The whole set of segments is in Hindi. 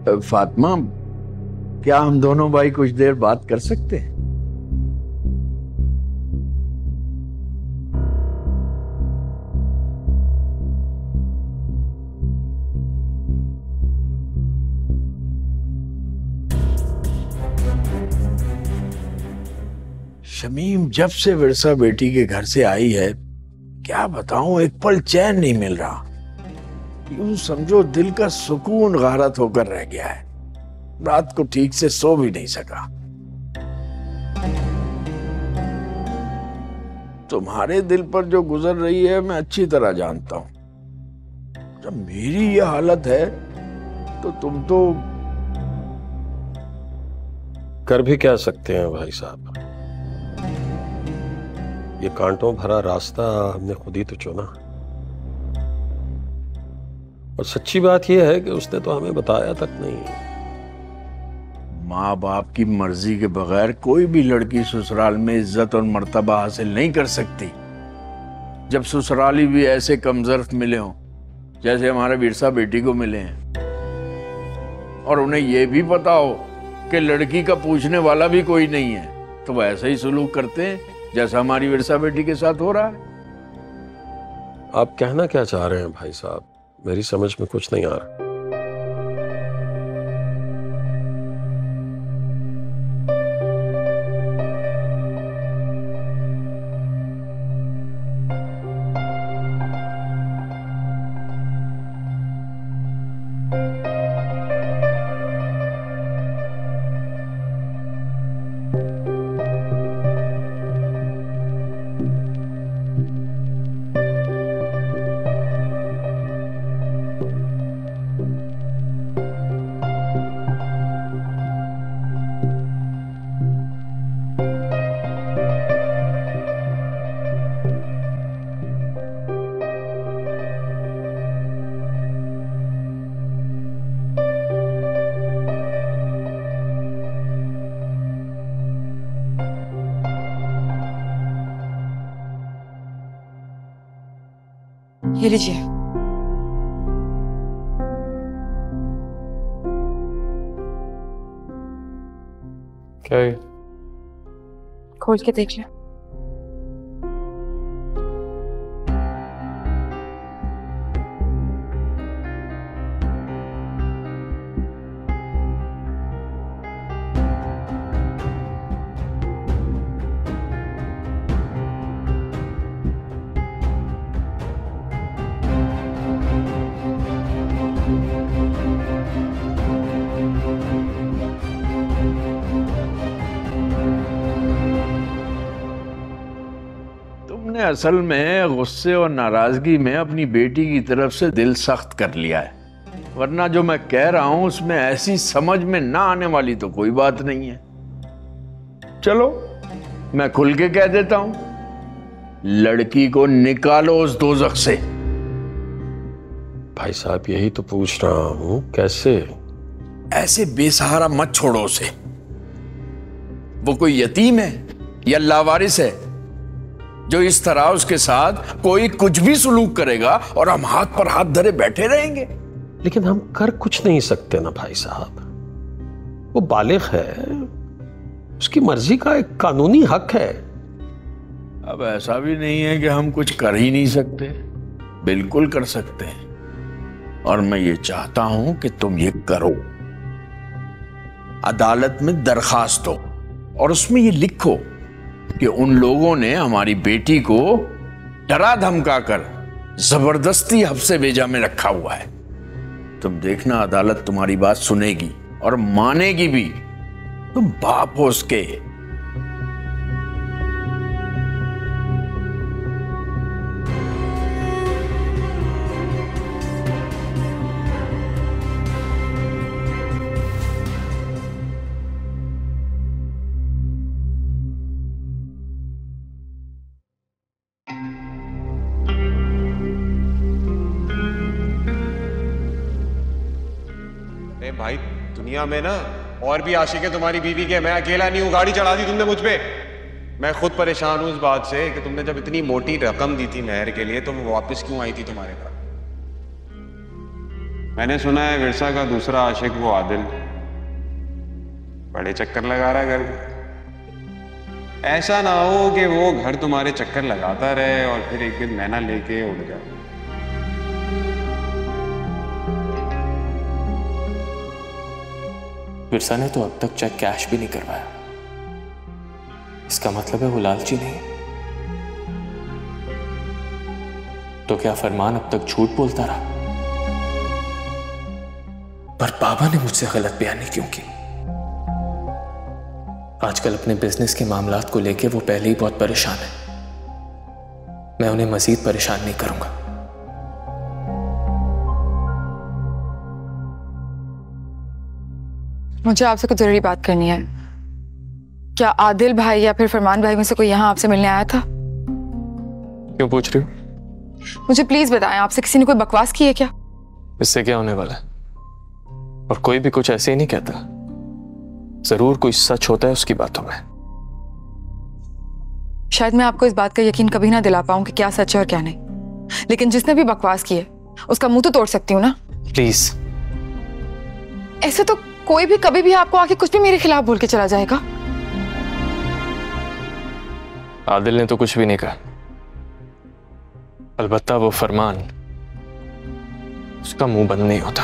फातिमा, क्या हम दोनों भाई कुछ देर बात कर सकते हैं? शमीम जब से विरसा बेटी के घर से आई है, क्या बताऊं, एक पल चैन नहीं मिल रहा। यूं समझो दिल का सुकून गारत होकर रह गया है। रात को ठीक से सो भी नहीं सका। तुम्हारे दिल पर जो गुजर रही है मैं अच्छी तरह जानता हूं। जब मेरी ये हालत है तो तुम तो कर भी क्या सकते हैं भाई साहब। ये कांटों भरा रास्ता हमने खुद ही तो चुना। और सच्ची बात यह है कि उसने तो हमें बताया तक नहीं। माँ बाप की मर्जी के बगैर कोई भी लड़की ससुराल में इज्जत और मर्तबा हासिल नहीं कर सकती। जब ससुराली भी ऐसे कमजोर मिले हों जैसे हमारे विरसा बेटी को मिले हैं, और उन्हें यह भी पता हो कि लड़की का पूछने वाला भी कोई नहीं है, तो वह ऐसा ही सलूक करते हैं जैसा हमारी विरसा बेटी के साथ हो रहा है। आप कहना क्या चाह रहे हैं भाई साहब? मेरी समझ में कुछ नहीं आ रहा। ये लीजिए। क्या है? खोल के देख ले। तुमने असल में गुस्से और नाराजगी में अपनी बेटी की तरफ से दिल सख्त कर लिया है, वरना जो मैं कह रहा हूं उसमें ऐसी समझ में ना आने वाली तो कोई बात नहीं है। चलो मैं खुल के कह देता हूं, लड़की को निकालो उस दोजख से। भाई साहब यही तो पूछ रहा हूं, कैसे? ऐसे बेसहारा मत छोड़ो उसे। वो कोई यतीम है या लावारिस है जो इस तरह उसके साथ कोई कुछ भी सलूक करेगा और हम हाथ पर हाथ धरे बैठे रहेंगे? लेकिन हम कर कुछ नहीं सकते ना भाई साहब। वो बालिग है, उसकी मर्जी का एक कानूनी हक है। अब ऐसा भी नहीं है कि हम कुछ कर ही नहीं सकते, बिल्कुल कर सकते हैं। और मैं ये चाहता हूं कि तुम ये करो। अदालत में दरखास्त दो और उसमें ये लिखो कि उन लोगों ने हमारी बेटी को डरा धमका कर जबरदस्ती हफ्से भेजा में रखा हुआ है। तुम देखना अदालत तुम्हारी बात सुनेगी और मानेगी भी। तुम बाप हो उसके। भाई दुनिया में ना और भी आशिक है तुम्हारी बीवी के, मैं अकेला नहीं हूं। गाड़ी चढ़ा दी तुमने मुझ पे। मैं खुद परेशान हूं इस बात से कि तुमने जब इतनी मोटी रकम दी थी मेहर के लिए तो वो वापस क्यों आई थी तुम्हारे पास? मैंने सुना है विरसा का दूसरा आशिक वो आदिल बड़े चक्कर लगा रहा है घर में। ऐसा ना हो कि वो घर तुम्हारे चक्कर लगाता रहे और फिर एक दिन मैना लेके उड़ जाए। विरसा ने तो अब तक चेक कैश भी नहीं करवाया। इसका मतलब है वो लालची नहीं है। तो क्या फरमान अब तक झूठ बोलता रहा? पर बाबा ने मुझसे गलत बयानी क्यों की? आजकल अपने बिजनेस के मामलात को लेके वो पहले ही बहुत परेशान है। मैं उन्हें मजीद परेशान नहीं करूंगा। मुझे आपसे कुछ जरूरी बात करनी है। क्या आदिल भाई या फिर फरमान भाई में से कोई यहाँ आपसे मिलने आया था? क्यों पूछ रही हो? मुझे प्लीज बताएं, आपसे किसी ने कोई बकवास की है क्या? इससे क्या होने वाला है? और कोई भी कुछ ऐसे ही नहीं कहता। जरूर कोई सच होता है उसकी बातों में। शायद मैं आपको इस बात का यकीन कभी ना दिला पाऊं कि क्या सच है और क्या नहीं, लेकिन जिसने भी बकवास की है उसका मुंह तो तोड़ सकती हूँ ना। प्लीज। ऐसे तो कोई भी कभी भी आपको आके कुछ भी मेरे खिलाफ बोल के चला जाएगा। आदिल ने तो कुछ भी नहीं कहा। अलबत्ता वो फरमान, उसका मुंह बंद नहीं होता।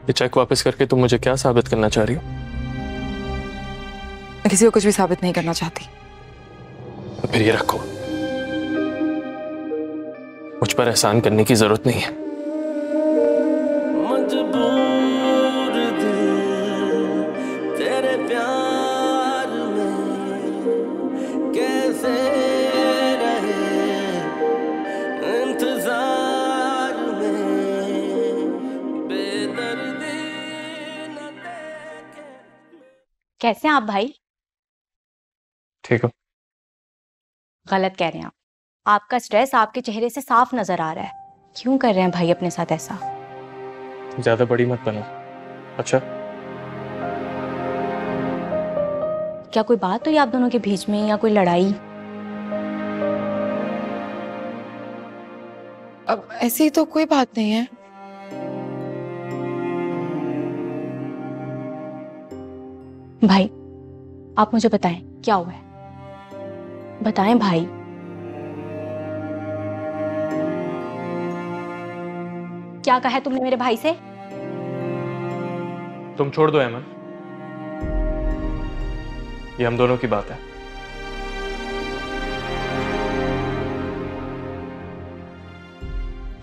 ये चेक वापस करके तुम मुझे क्या साबित करना चाह रही हो? मैं किसी को कुछ भी साबित नहीं करना चाहती। तो फिर ये रखो। मुझ पर एहसान करने की जरूरत नहीं है। मजबूर दिल तेरे प्यार में कैसे रहे, इंतजार में बेदर्दी न देखे। कैसे हैं आप भाई? ठीक हो? गलत कह रहे हैं आप। आपका स्ट्रेस आपके चेहरे से साफ नजर आ रहा है। क्यों कर रहे हैं भाई अपने साथ ऐसा? ज्यादा बड़ी मत बनो। अच्छा, क्या कोई बात हुई आप दोनों के बीच में या कोई लड़ाई? अब ऐसी तो कोई बात नहीं है। भाई आप मुझे बताएं क्या हुआ है। बताएं भाई। क्या कहा है तुमने मेरे भाई से? तुम छोड़ दो अहमद, ये हम दोनों की बात है।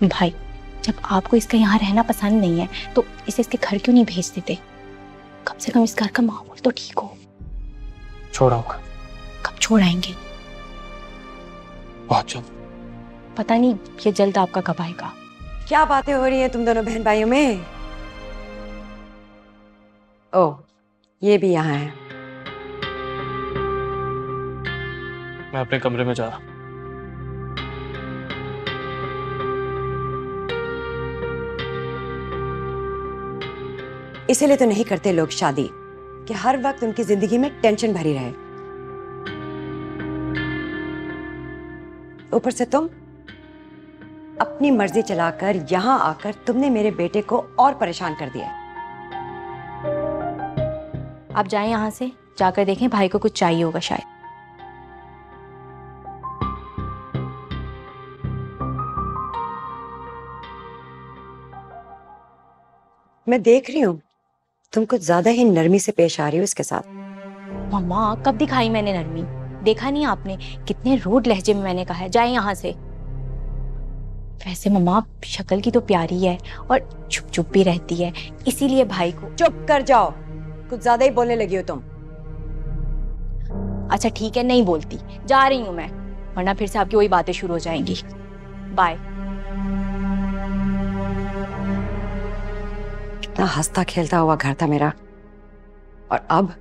भाई जब आपको इसका यहाँ रहना पसंद नहीं है तो इसे इसके घर क्यों नहीं भेज देते? कम से कम इस घर का माहौल तो ठीक हो। छोड़ाऊंगा। कब छोड़ाएंगे? बहुत जल्द। पता नहीं ये जल्द आपका कब आएगा। क्या बातें हो रही हैं तुम दोनों बहन भाइयों में? ओह, ये भी यहाँ है। मैं अपने कमरे में जा रहा हूं। इसीलिए तो नहीं करते लोग शादी कि हर वक्त उनकी जिंदगी में टेंशन भरी रहे। ऊपर से तुम अपनी मर्जी चलाकर यहां आकर तुमने मेरे बेटे को और परेशान कर दिया। आप जाएं यहाँ से, जाकर देखें भाई को कुछ चाहिए होगा शायद। मैं देख रही हूँ तुम कुछ ज्यादा ही नरमी से पेश आ रही हो इसके साथ। मम्मा कब दिखाई मैंने नरमी? देखा नहीं आपने कितने रूड लहजे में मैंने कहा है जाए यहाँ से। वैसे मम्मा शक्ल की तो प्यारी है और चुप चुप भी रहती है, इसीलिए भाई को। चुप कर जाओ, कुछ ज्यादा ही बोलने लगी हो तुम। अच्छा ठीक है, नहीं बोलती, जा रही हूँ मैं, वरना फिर से आपकी वही बातें शुरू हो जाएंगी। बाय। कितना हंसता खेलता हुआ घर था मेरा, और अब